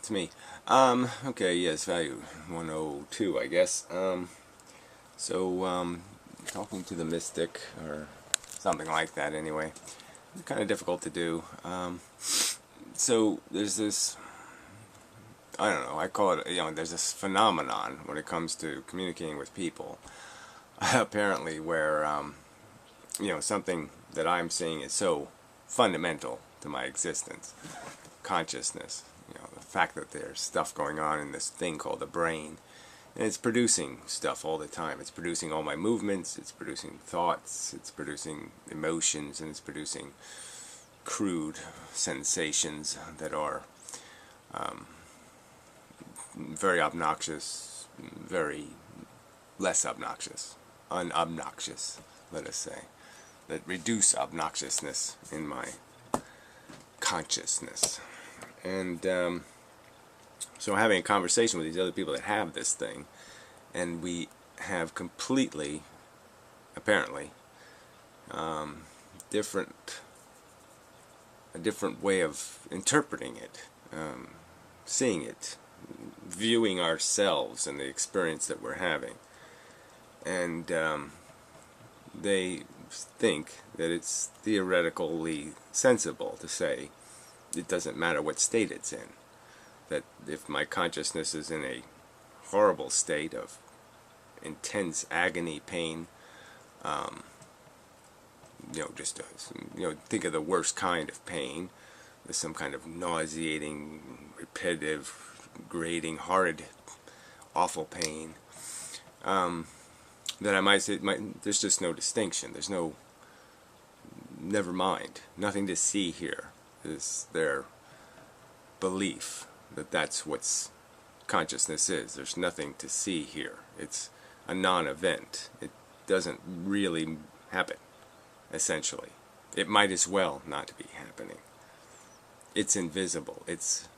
it's me. Okay, yes, value 102, I guess. Talking to the mystic, or something like that anyway. It's kind of difficult to do. So there's this, I don't know, I call it, there's this phenomenon when it comes to communicating with people, apparently, where, something that I'm seeing is so fundamental to my existence. Consciousness, the fact that there's stuff going on in this thing called the brain, and it's producing stuff all the time. It's producing all my movements, it's producing thoughts, it's producing emotions, and it's producing crude sensations that are very obnoxious, very less obnoxious, unobnoxious, let us say, that reduce obnoxiousness in my consciousness. And so having a conversation with these other people that have this thing, and we have completely, apparently, a different way of interpreting it, seeing it, viewing ourselves and the experience that we're having. And they think that it's theoretically sensible to say it doesn't matter what state it's in. That if my consciousness is in a horrible state of intense agony, pain, think of the worst kind of pain, there's some kind of nauseating, repetitive, grating, horrid, awful pain, that I might say, there's just no distinction. There's no, never mind, nothing to see here. Is their belief that that's what consciousness is. There's nothing to see here. It's a non-event. It doesn't really happen, essentially. It might as well not be happening. It's invisible. It's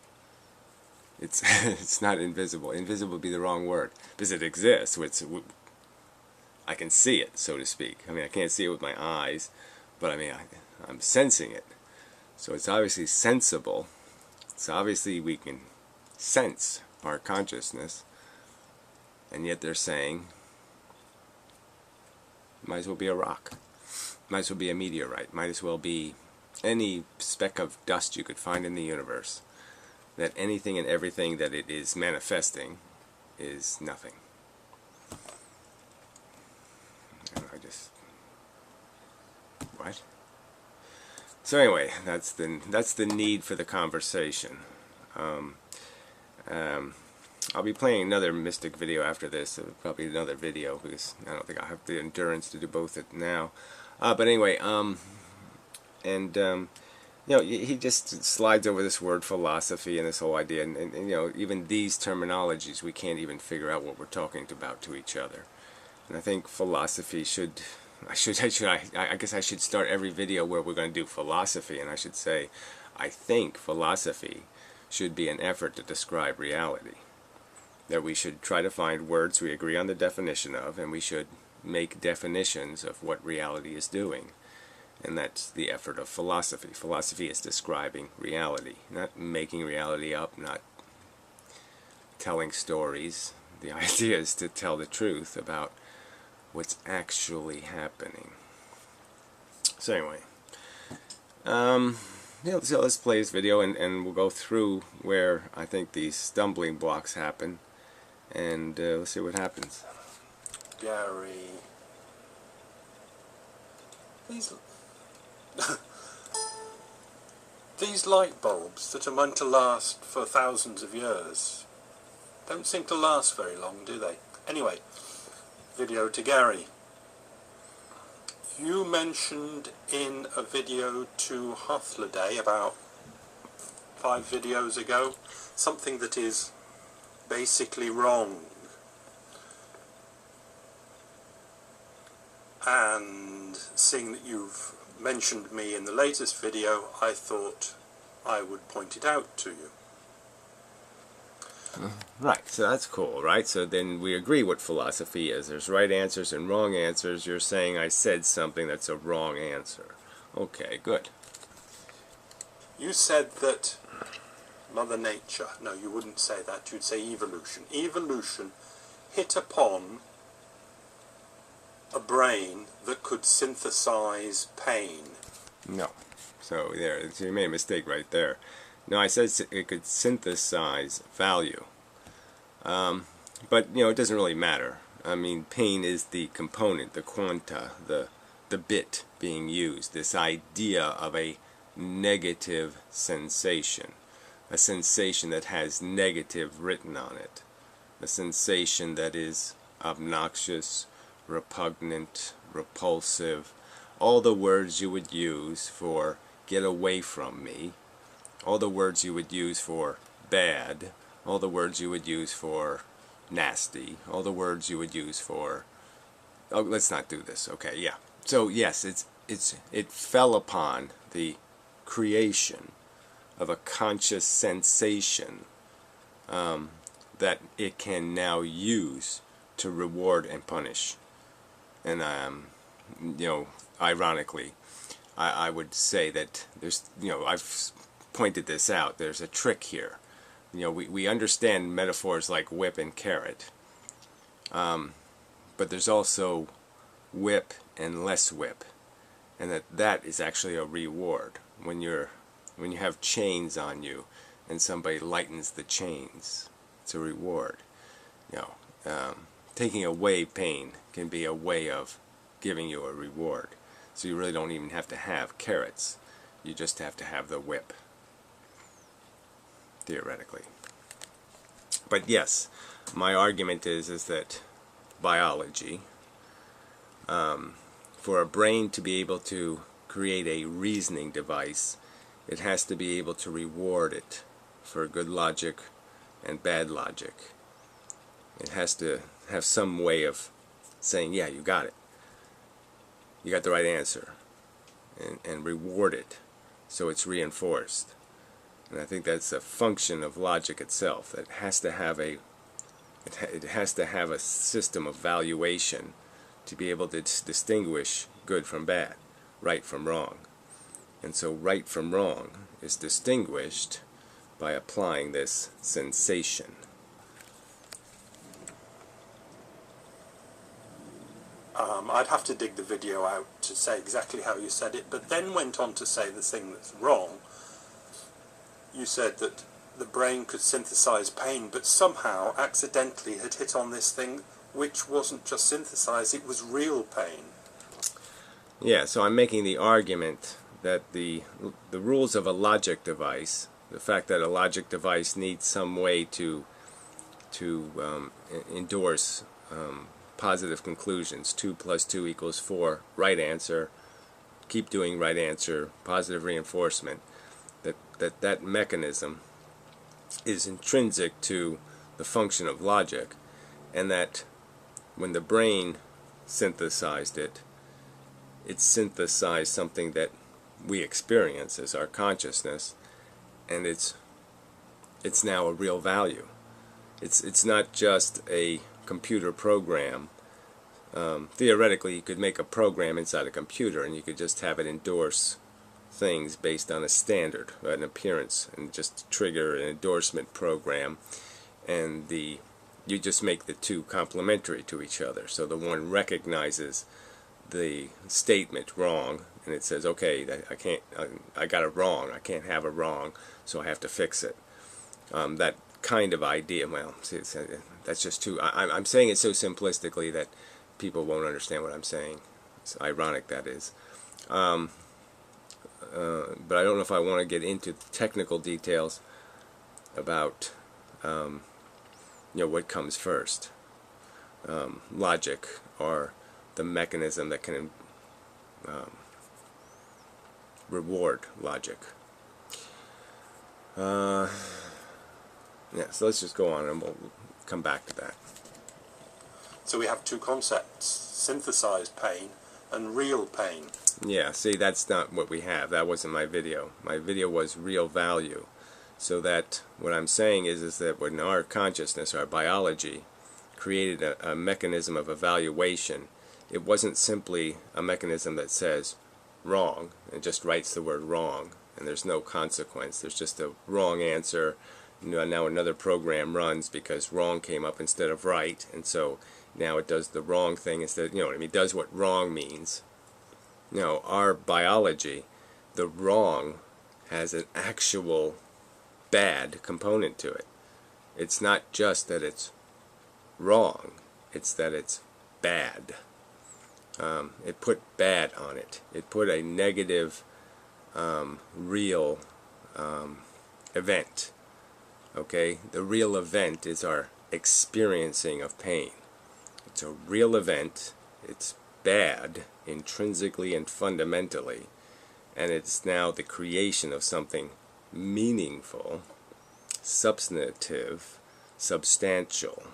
it's not invisible. Invisible would be the wrong word, because it exists. I can see it, so to speak. I mean, I can't see it with my eyes, but I mean, I'm sensing it. So it's obviously sensible. It's obviously we can sense our consciousness, and yet they're saying it might as well be a rock, might as well be a meteorite, might as well be any speck of dust you could find in the universe, that anything and everything that it is manifesting is nothing. And what? So anyway, that's the need for the conversation. I'll be playing another mystic video after this, probably another video, because I don't think I have the endurance to do both now. But anyway, he just slides over this word philosophy and this whole idea, and even these terminologies, we can't even figure out what we're talking about to each other. And I think philosophy should. I guess I should start every video where we're going to do philosophy, and I should say, I think philosophy should be an effort to describe reality. That we should try to find words we agree on the definition of, and we should make definitions of what reality is doing. And that's the effort of philosophy. Philosophy is describing reality, not making reality up, not telling stories. The idea is to tell the truth about what's actually happening. So anyway, so let's play this video, and we'll go through where I think these stumbling blocks happen, and let's see what happens. Gary, these light bulbs that are meant to last for thousands of years don't seem to last very long, do they? Anyway, video to Gary. You mentioned in a video to Hothleday about 5 videos ago something that is basically wrong. And seeing that you've mentioned me in the latest video, I thought I would point it out to you. Right, so that's cool, right? So then we agree what philosophy is. There's right answers and wrong answers. You're saying I said something that's a wrong answer. Okay, good. You said that Mother Nature. No, you wouldn't say that. You'd say evolution. Evolution hit upon a brain that could synthesize pain. No. So there, so you made a mistake right there. No, I said it could synthesize value. But, it doesn't really matter. I mean, pain is the component, the quanta, the bit being used. This idea of a negative sensation. A sensation that has negative written on it. A sensation that is obnoxious, repugnant, repulsive. All the words you would use for get away from me. All the words you would use for bad. All the words you would use for nasty. All the words you would use for, oh, let's not do this. Okay, yeah. So yes, it fell upon the creation of a conscious sensation that it can now use to reward and punish. And ironically, I would say that there's, I've pointed this out. There's a trick here. We understand metaphors like whip and carrot, but there's also whip and less whip, and that is actually a reward. When you have chains on you, and somebody lightens the chains, it's a reward. Taking away pain can be a way of giving you a reward. So you really don't even have to have carrots. You just have to have the whip. Theoretically. But yes, my argument is that biology, for a brain to be able to create a reasoning device, it has to be able to reward it for good logic and bad logic. It has to have some way of saying, yeah, you got it. You got the right answer. And reward it so it's reinforced. And I think that's a function of logic itself. It has to have a system of valuation to be able to distinguish good from bad, right from wrong. And so right from wrong is distinguished by applying this sensation. I'd have to dig the video out to say exactly how you said it, but then went on to say the thing that's wrong. You said that the brain could synthesize pain, but somehow accidentally had hit on this thing which wasn't just synthesized, it was real pain. Yeah, so I'm making the argument that the rules of a logic device, the fact that a logic device needs some way to endorse positive conclusions, 2 + 2 = 4, right answer, keep doing right answer, positive reinforcement, that mechanism is intrinsic to the function of logic, and that when the brain synthesized it, it synthesized something that we experience as our consciousness, and it's now a real value. It's not just a computer program. Theoretically, you could make a program inside a computer and you could just have it endorse things based on a standard, an appearance, and just trigger an endorsement program, and you just make the two complementary to each other. So the one recognizes the statement wrong, and it says, okay, I got it wrong, I can't have it wrong, so I have to fix it. That kind of idea, well, see, that's just too, I'm saying it so simplistically that people won't understand what I'm saying. It's ironic, that is. But I don't know if I want to get into technical details about what comes first, logic or the mechanism that can reward logic. Yeah, so let's just go on and we'll come back to that. So we have two concepts, synthesized pain and real pain. Yeah, see, that's not what we have. That wasn't my video. My video was real value. So that what I'm saying is that when our consciousness, our biology, created a mechanism of evaluation, it wasn't simply a mechanism that says wrong and just writes the word wrong and there's no consequence. There's just a wrong answer. Now another program runs because wrong came up instead of right, and so now it does the wrong thing instead. You know what I mean? It does what wrong means. Now our biology, the wrong has an actual bad component to it. It's not just that it's wrong, it's that it's bad. It put bad on it. It put a negative, real event. Okay? The real event is our experiencing of pain. It's a real event. It's bad, intrinsically and fundamentally. And it's now the creation of something meaningful, substantive, substantial.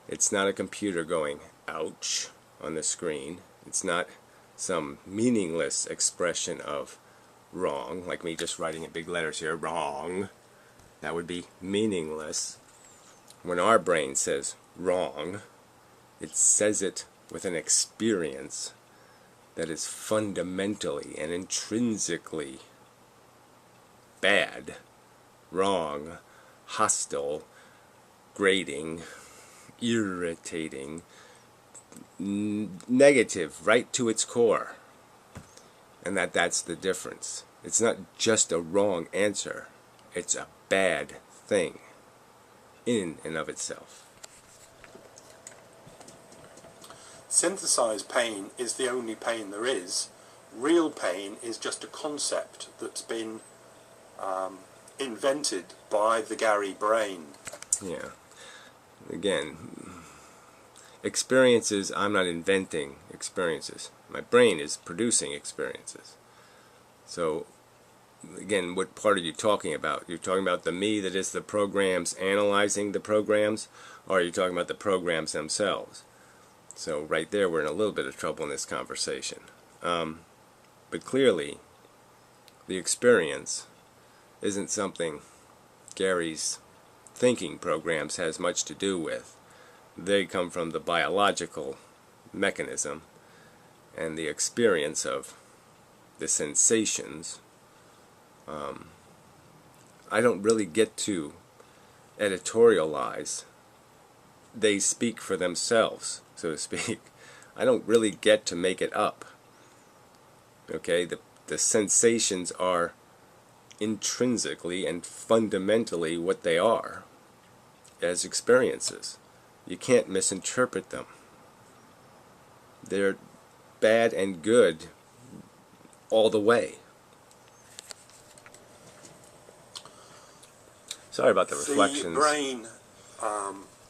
It's not a computer going, ouch, on the screen. It's not some meaningless expression of wrong, like me just writing in big letters here, wrong. That would be meaningless. When our brain says wrong, it says it with an experience that is fundamentally and intrinsically bad, wrong, hostile, grating, irritating, negative, right to its core. And that's the difference. It's not just a wrong answer. It's a bad thing in and of itself. Synthesized pain is the only pain there is. Real pain is just a concept that's been invented by the Gary brain. Yeah. Again, experiences, I'm not inventing experiences. My brain is producing experiences. So, again, what part are you talking about? You're talking about the me that is the programs analyzing the programs, or are you talking about the programs themselves? So right there we're in a little bit of trouble in this conversation. But clearly, the experience isn't something Gary's thinking programs has much to do with. They come from the biological mechanism, and the experience of the sensations. I don't really get to editorialize. They speak for themselves, so to speak. I don't really get to make it up. Okay, the sensations are intrinsically and fundamentally what they are as experiences. You can't misinterpret them. They're bad and good all the way. Sorry about the reflections. The brain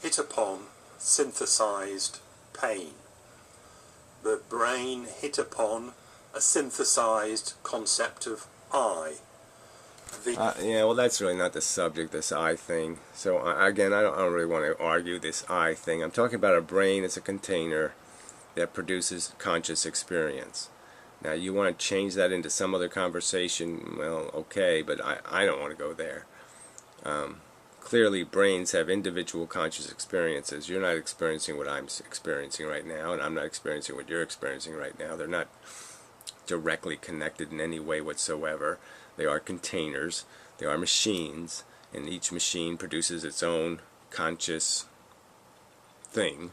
hit upon synthesized pain. The brain hit upon a synthesized concept of I. Yeah, well, that's really not the subject, this I thing. So, again, I don't really want to argue this I thing. I'm talking about a brain as a container that produces conscious experience. Now, you want to change that into some other conversation, well, okay, but I don't want to go there. Clearly, brains have individual conscious experiences. You're not experiencing what I'm experiencing right now, and I'm not experiencing what you're experiencing right now. They're not directly connected in any way whatsoever. They are containers. They are machines, and each machine produces its own conscious thing.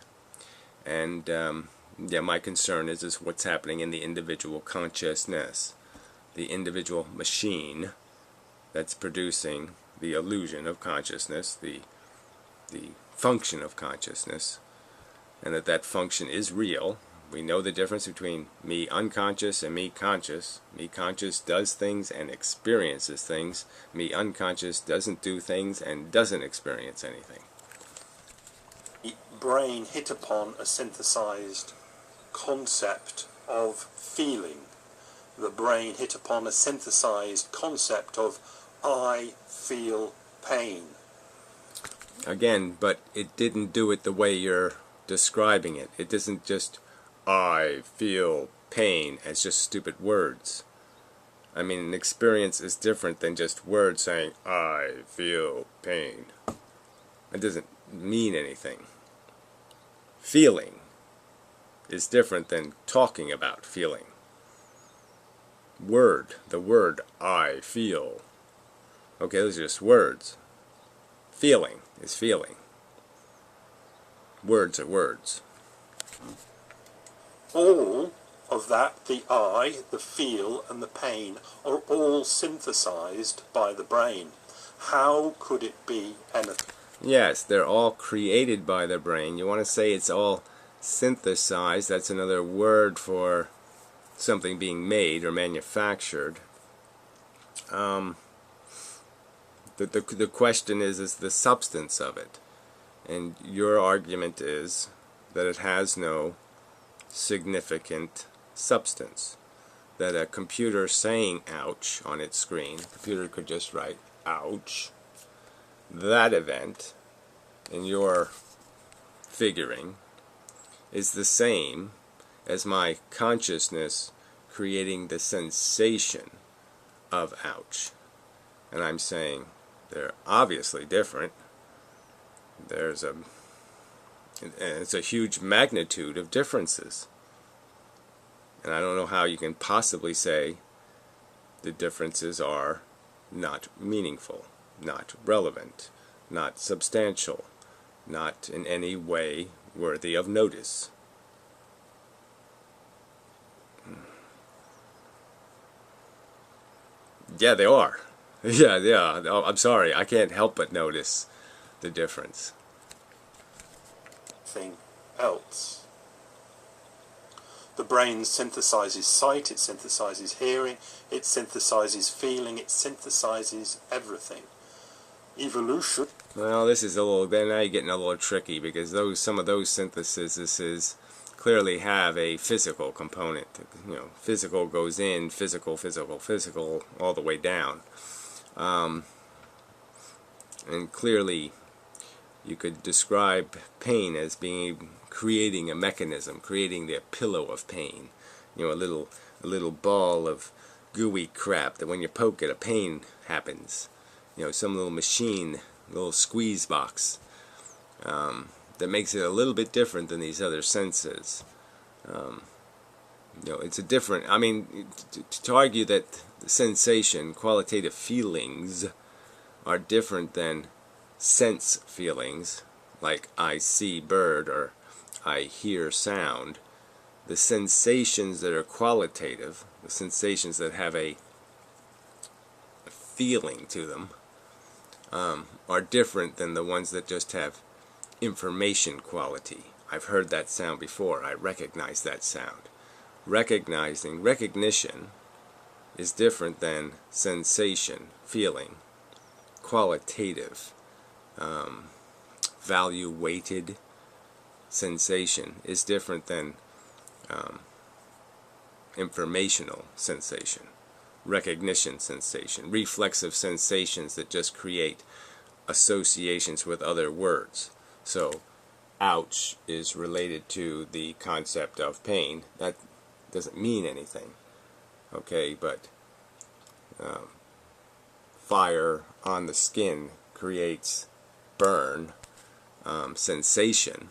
And yeah, my concern is what's happening in the individual consciousness, the individual machine that's producing the illusion of consciousness, the function of consciousness, and that function is real. We know the difference between me unconscious and me conscious. Me conscious does things and experiences things. Me unconscious doesn't do things and doesn't experience anything. The brain hit upon a synthesized concept of feeling. The brain hit upon a synthesized concept of I feel pain. Again, but it didn't do it the way you're describing it. It isn't just I feel pain as just stupid words. I mean, an experience is different than just words saying I feel pain. It doesn't mean anything. Feeling is different than talking about feeling. word, the word I feel. Okay, those are just words. Feeling is feeling. Words are words. All of that, the I, the feel and the pain, are all synthesized by the brain. How could it be anything? Yes, they're all created by the brain. You want to say it's all synthesized. That's another word for something being made or manufactured. The question is the substance of it. And your argument is that it has no significant substance. That a computer saying ouch on its screen, the computer could just write ouch. That event, in your figuring, is the same as my consciousness creating the sensation of ouch. And I'm saying they're obviously different. It's a huge magnitude of differences. And I don't know how you can possibly say the differences are not meaningful, not relevant, not substantial, not in any way worthy of notice. Yeah, they are. Yeah. Oh, I'm sorry, I can't help but notice the difference. Thing else. The brain synthesizes sight, it synthesizes hearing, it synthesizes feeling, it synthesizes everything. Evolution. Well, this is a little. Then now you're getting a little tricky because some of those syntheses clearly have a physical component. You know, physical goes in, physical, all the way down, and clearly you could describe pain as being creating a mechanism, creating the pillow of pain. You know, a little ball of gooey crap that when you poke it, a pain happens. You know, some little machine, little squeeze box that makes it a little bit different than these other senses. You know, it's a different. I mean, to argue that the sensation, qualitative feelings, are different than sense feelings, like I see bird or I hear sound. The sensations that are qualitative, the sensations that have a feeling to them, are different than the ones that just have information quality. I've heard that sound before. I recognize that sound. Recognition is different than sensation, feeling. Qualitative, value-weighted sensation is different than informational sensation, recognition sensation, reflexive sensations that just create associations with other words. So, ouch is related to the concept of pain. That doesn't mean anything, okay, but fire on the skin creates burn, sensation.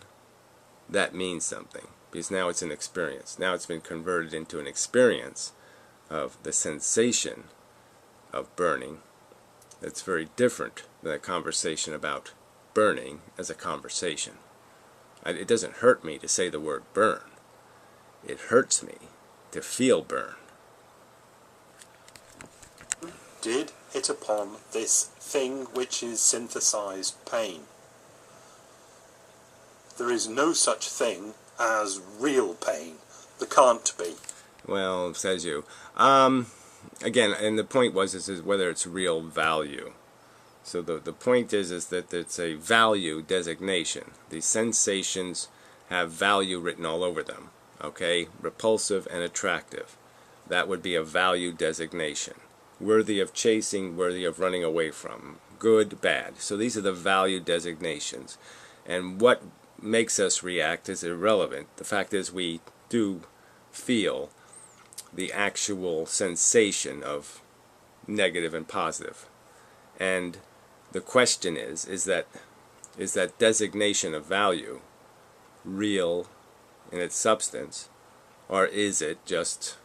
That means something, because now it's an experience. Now it's been converted into an experience of the sensation of burning. That's very different than a conversation about burning as a conversation. It doesn't hurt me to say the word burn. It hurts me to feel burn. Did hit upon this thing which is synthesized pain. There is no such thing as real pain. There can't be. Well, says you. Again, and the point is whether it's real value. So the point is that it's a value designation. These sensations have value written all over them. Okay? Repulsive and attractive. That would be a value designation. Worthy of chasing, worthy of running away from. Good, bad. So these are the value designations. And what makes us react is irrelevant. The fact is we do feel the actual sensation of negative and positive. And the question is that designation of value real in its substance, or is it just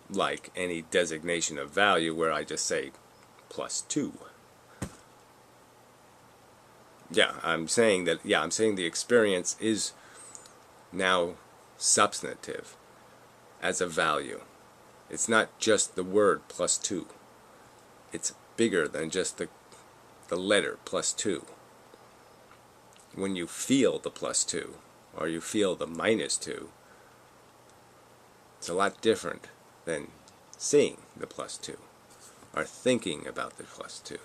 like any designation of value where I just say +2. Yeah, I'm saying the experience is now substantive as a value. It's not just the word +2. It's bigger than just the letter +2. When you feel the +2 or you feel the -2, it's a lot different than seeing the +2 or thinking about the +2.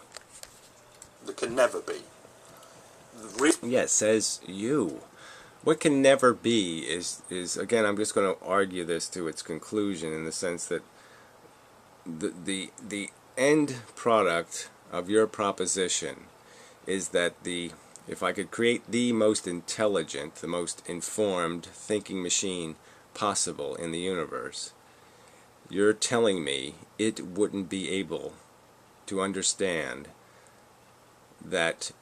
There can never be. Yes, says you. What can never be is again, I'm just going to argue this to its conclusion in the sense that the end product of your proposition is that if I could create the most intelligent, the most informed thinking machine possible in the universe, you're telling me it wouldn't be able to understand that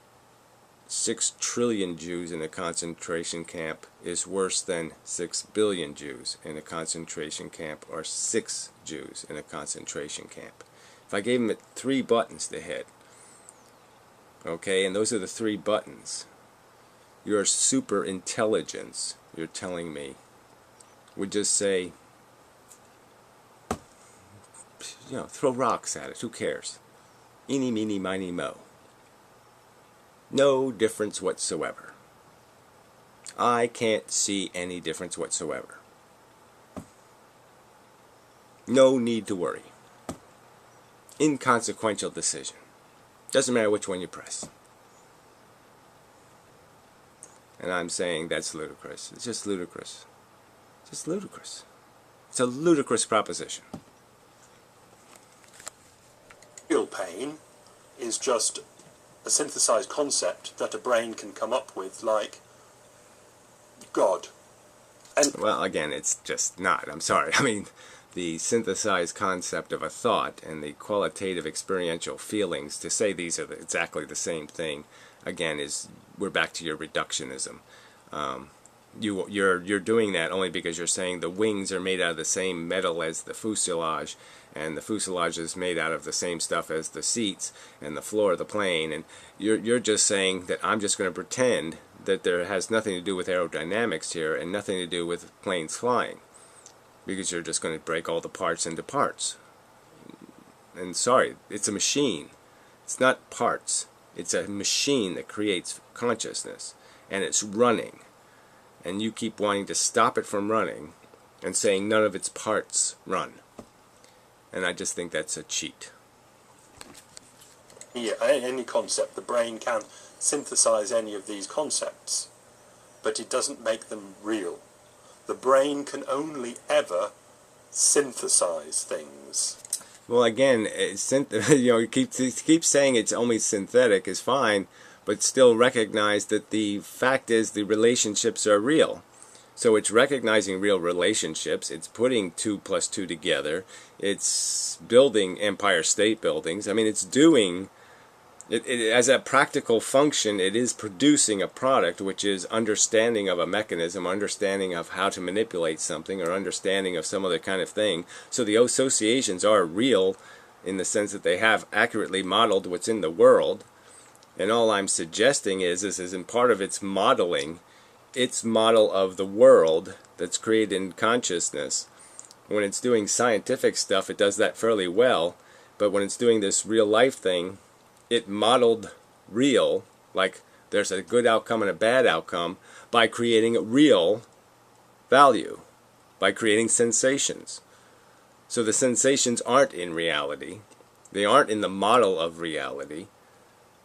6 trillion Jews in a concentration camp is worse than 6 billion Jews in a concentration camp, or 6 Jews in a concentration camp. If I gave him 3 buttons to hit, okay, and those are the 3 buttons, your super intelligence, you're telling me, would just say, throw rocks at it, who cares? Eeny, meeny, miny, mo. No difference whatsoever. I can't see any difference whatsoever. No need to worry. Inconsequential decision. Doesn't matter which one you press. And I'm saying that's ludicrous. It's just ludicrous. Just ludicrous. It's a ludicrous proposition. Real pain is just a synthesized concept that a brain can come up with, like God. And well, again, it's just not. I'm sorry. I mean, the synthesized concept of a thought and the qualitative experiential feelings, to say these are exactly the same thing, again, we're back to your reductionism. You're doing that only because you're saying the wings are made out of the same metal as the fuselage, and the fuselage is made out of the same stuff as the seats and the floor of the plane, and you're just saying that I'm just going to pretend that there has nothing to do with aerodynamics here and nothing to do with planes flying, because you're just going to break all the parts into parts. And sorry, it's a machine. It's not parts. It's a machine that creates consciousness, and it's running. And you keep wanting to stop it from running and saying none of its parts run. And I just think that's a cheat. yeah, any concept, the brain can synthesize any of these concepts, but it doesn't make them real. The brain can only ever synthesize things. Well, again, keep saying it's only synthetic is fine, but still recognize that the fact is the relationships are real. So it's recognizing real relationships, it's putting 2 plus 2 together, it's building Empire State Buildings. I mean, it's doing, as a practical function, it is producing a product which is understanding of a mechanism, understanding of how to manipulate something, or understanding of some other kind of thing. So the associations are real in the sense that they have accurately modeled what's in the world. And all I'm suggesting is in part of its modeling, its model of the world that's created in consciousness. When it's doing scientific stuff, it does that fairly well. But when it's doing this real life thing, it modeled real, like there's a good outcome and a bad outcome, by creating real value, by creating sensations. So the sensations aren't in reality. They aren't in the model of reality,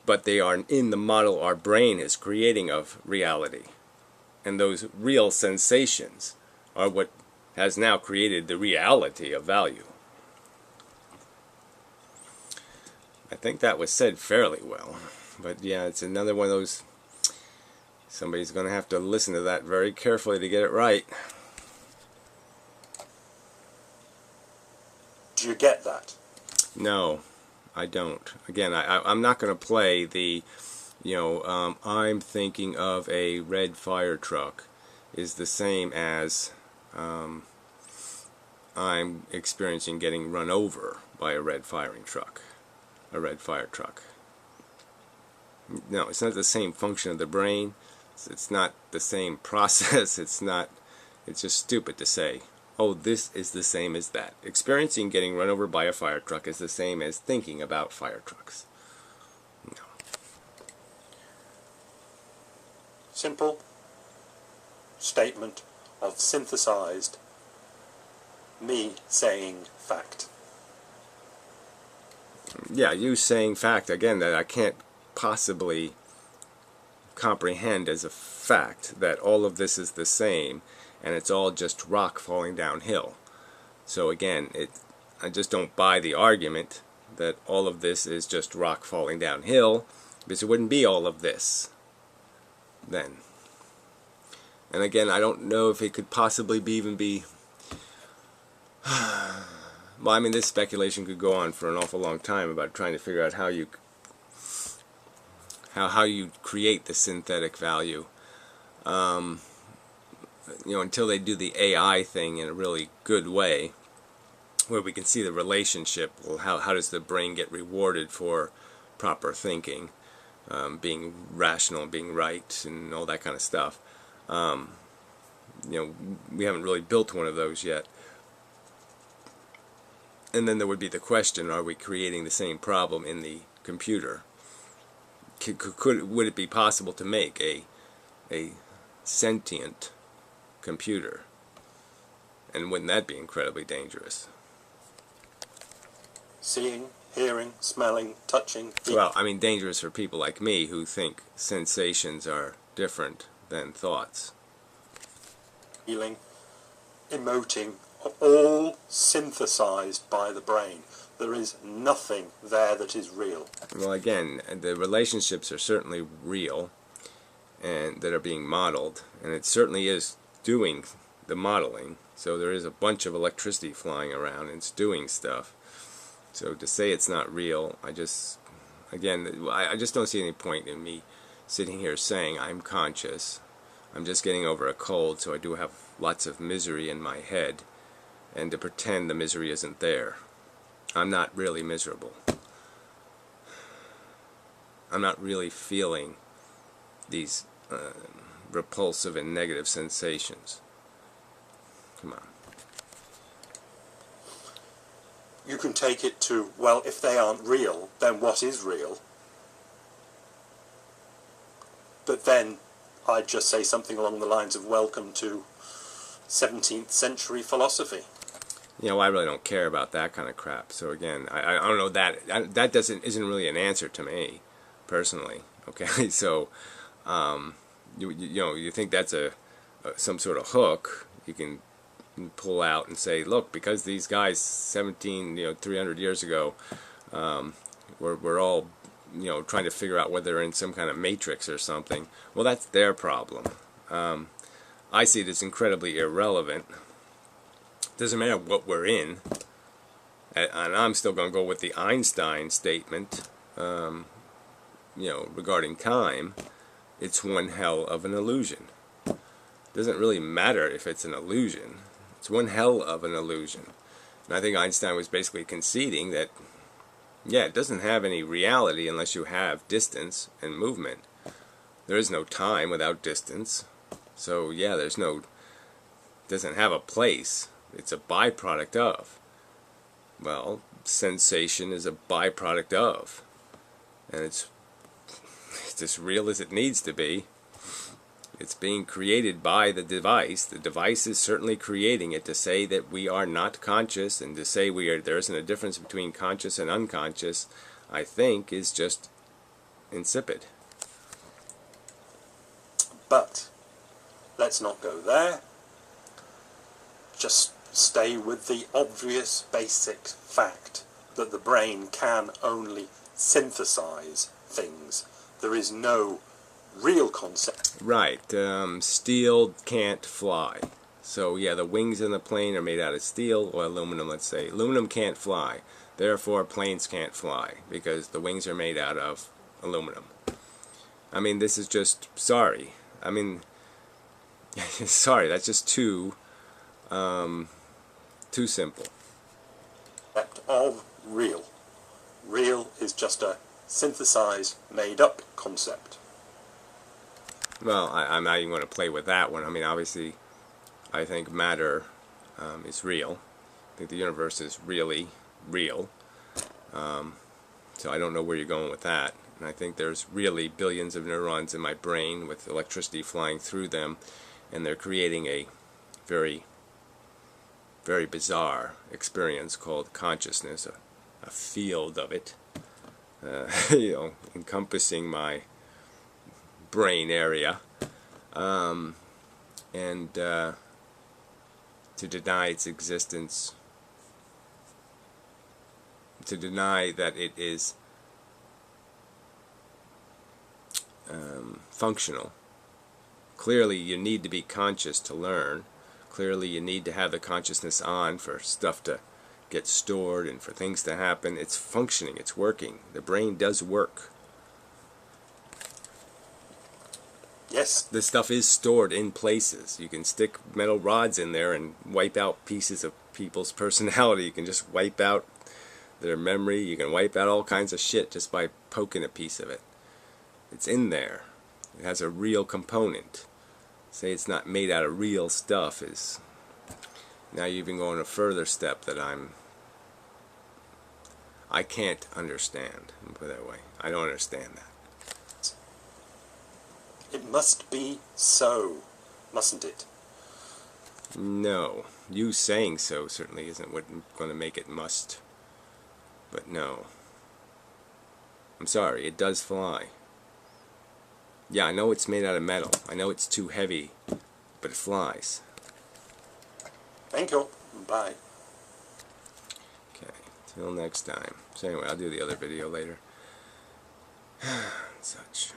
but they are in the model our brain is creating of reality. And those real sensations are what has now created the reality of value. I think that was said fairly well. But yeah, it's another one of those, somebody's going to have to listen to that very carefully to get it right. Do you get that? No, I don't. Again, I'm not going to play the, I'm thinking of a red fire truck is the same as I'm experiencing getting run over by a red fire truck. No, it's not the same function of the brain. It's not the same process. It's just stupid to say, oh, this is the same as that. Experiencing getting run over by a fire truck is the same as thinking about fire trucks. No. Simple statement of synthesized me saying fact. Yeah, you saying fact, again, that I can't possibly comprehend as a fact that all of this is the same and it's all just rock falling downhill. So again, I just don't buy the argument that all of this is just rock falling downhill, because it wouldn't be all of this then. And again, I don't know if it could possibly even be well, I mean, this speculation could go on for an awful long time about trying to figure out how you create the synthetic value. Until they do the AI thing in a really good way, where we can see the relationship. Well, how does the brain get rewarded for proper thinking, being rational, being right, and all that kind of stuff. We haven't really built one of those yet. And then there would be the question, are we creating the same problem in the computer? Would it be possible to make a sentient computer? And wouldn't that be incredibly dangerous? Seeing, hearing, smelling, touching. Well, I mean, dangerous for people like me who think sensations are different than thoughts. Feeling, emoting, are all synthesized by the brain. There is nothing there that is real. Well, again, the relationships are certainly real and that are being modeled, and it certainly is doing the modeling. So there is a bunch of electricity flying around and it's doing stuff. So to say it's not real, I just don't see any point in me sitting here saying I'm conscious. I'm just getting over a cold, so I do have lots of misery in my head, and to pretend the misery isn't there. I'm not really miserable. I'm not really feeling these repulsive and negative sensations. Come on. You can take it to, well, if they aren't real, then what is real? But then I'd just say something along the lines of welcome to 17th century philosophy. I really don't care about that kind of crap. So again, I don't know, that isn't really an answer to me personally. Okay, so you think that's some sort of hook you can pull out and say, look, because these guys 300 years ago were all trying to figure out whether they're in some kind of matrix or something. Well, that's their problem. I see it as incredibly irrelevant. Doesn't matter what we're in, and I'm still going to go with the Einstein statement, regarding time. It's one hell of an illusion. Doesn't really matter if it's an illusion. It's one hell of an illusion. And I think Einstein was basically conceding that, yeah, it doesn't have any reality unless you have distance and movement. There is no time without distance. So yeah, doesn't have a place. It's a byproduct of. Well, sensation is a byproduct of. And it's as real as it needs to be. It's being created by the device. The device is certainly creating it. To say that we are not conscious and to say there isn't a difference between conscious and unconscious, I think is just insipid. But let's not go there. Just stay with the obvious basic fact that the brain can only synthesize things. There is no real concept. Right. Steel can't fly. So yeah, the wings in the plane are made out of steel or aluminum, let's say. Aluminum can't fly. Therefore, planes can't fly because the wings are made out of aluminum. I mean, this is just, sorry. I mean, sorry, that's just too too simple. Of real. Real is just a synthesized, made-up concept. Well, I'm not even going to play with that one. I mean, obviously, I think matter is real. I think the universe is really real. So I don't know where you're going with that. And I think there's really billions of neurons in my brain with electricity flying through them, and they're creating a very, very bizarre experience called consciousness, a field of it, you know, encompassing my brain area, and to deny its existence, to deny that it is functional. Clearly you need to be conscious to learn. Clearly you need to have the consciousness on for stuff to get stored and for things to happen. It's functioning, it's working. The brain does work. Yes. This stuff is stored in places. You can stick metal rods in there and wipe out pieces of people's personality. You can just wipe out their memory. You can wipe out all kinds of shit just by poking a piece of it. It's in there. It has a real component. Say it's not made out of real stuff is... Now you're even going a further step that I can't understand. Let me put it that way. I don't understand that. It must be so, mustn't it? No. You saying so certainly isn't what's going to make it must. But no. I'm sorry, it does fly. Yeah, I know it's made out of metal. I know it's too heavy, but it flies. Thank you. Bye. Okay, till next time. So anyway, I'll do the other video later. Such.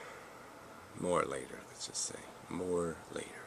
More later, let's just say. More later.